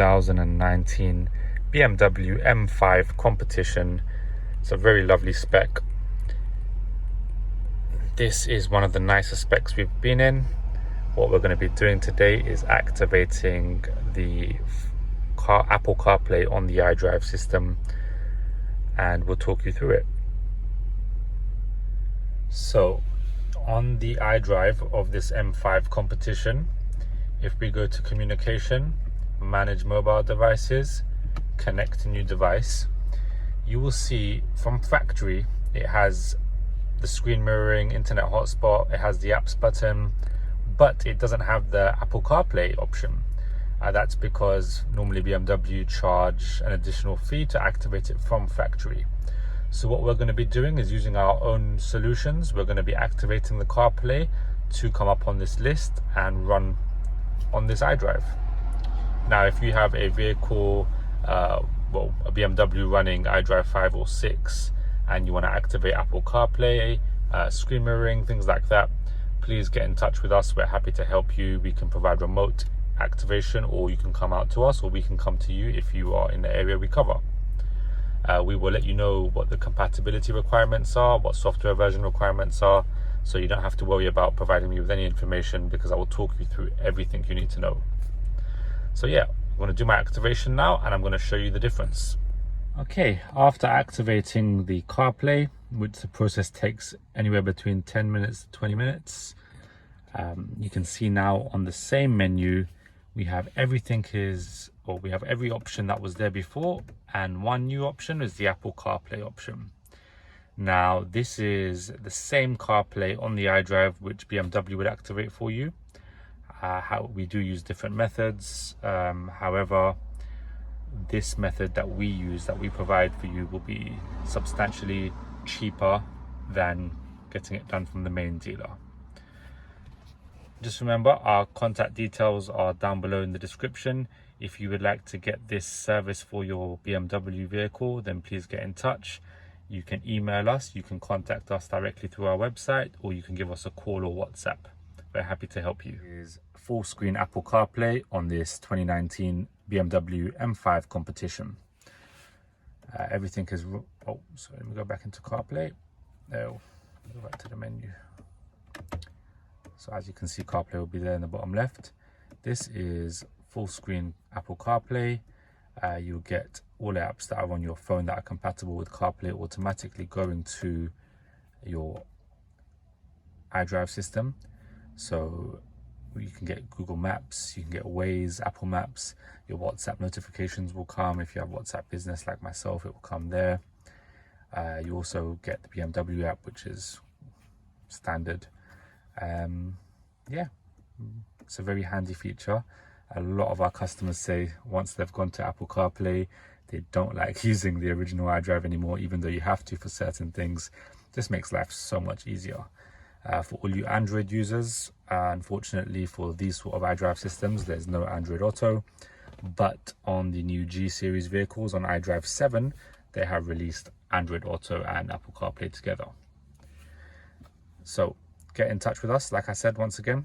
2019 BMW M5 competition. It's a very lovely spec. This is one of the nicer specs we've been in. What we're going to be doing today is activating the Apple CarPlay on the iDrive system, and we'll talk you through it. So on the iDrive of this M5 competition, if we go to communication, manage mobile devices, connect a new device, you will see from factory it has the screen mirroring, internet hotspot, it has the apps button, but it doesn't have the Apple CarPlay option. That's because normally BMW charge an additional fee to activate it from factory. So what we're going to be doing is using our own solutions. We're going to be activating the CarPlay to come up on this list and run on this iDrive. Now, if you have a vehicle, a BMW running iDrive 5 or 6, and you want to activate Apple CarPlay, screen mirroring, things like that, please get in touch with us. We're happy to help you. We can provide remote activation, or you can come out to us, or we can come to you if you are in the area we cover. We will let you know what the compatibility requirements are, what software version requirements are, so you don't have to worry about providing me with any information, because I will talk you through everything you need to know. So yeah, I'm going to do my activation now, and I'm going to show you the difference. Okay, after activating the CarPlay, which the process takes anywhere between 10 minutes to 20 minutes, you can see now on the same menu we have every option that was there before, and one new option is the Apple CarPlay option. Now this is the same CarPlay on the iDrive which BMW would activate for you. How we do use different methods, however this method that we use, that we provide for you, will be substantially cheaper than getting it done from the main dealer. Just remember, our contact details are down below in the description. If you would like to get this service for your BMW vehicle, then please get in touch. You can email us, you can contact us directly through our website, or you can give us a call or WhatsApp. We're happy to help you. Here's full screen Apple CarPlay on this 2019 BMW M5 competition. Everything is, so let me go back into CarPlay. Go back to the menu. So as you can see, CarPlay will be there in the bottom left. This is full screen Apple CarPlay. You'll get all the apps that are on your phone that are compatible with CarPlay automatically going to your iDrive system. So you can get Google Maps, you can get Waze, Apple Maps, your WhatsApp notifications will come. If you have WhatsApp Business like myself, it will come there. You also get the BMW app, which is standard. Yeah, it's a very handy feature. A lot of our customers say once they've gone to Apple CarPlay, they don't like using the original iDrive anymore, even though you have to for certain things. This makes life so much easier. For all you Android users, unfortunately for these sort of iDrive systems, there's no Android Auto, but on the new G series vehicles on iDrive 7, they have released Android Auto and Apple CarPlay together. So get in touch with us, like I said once again.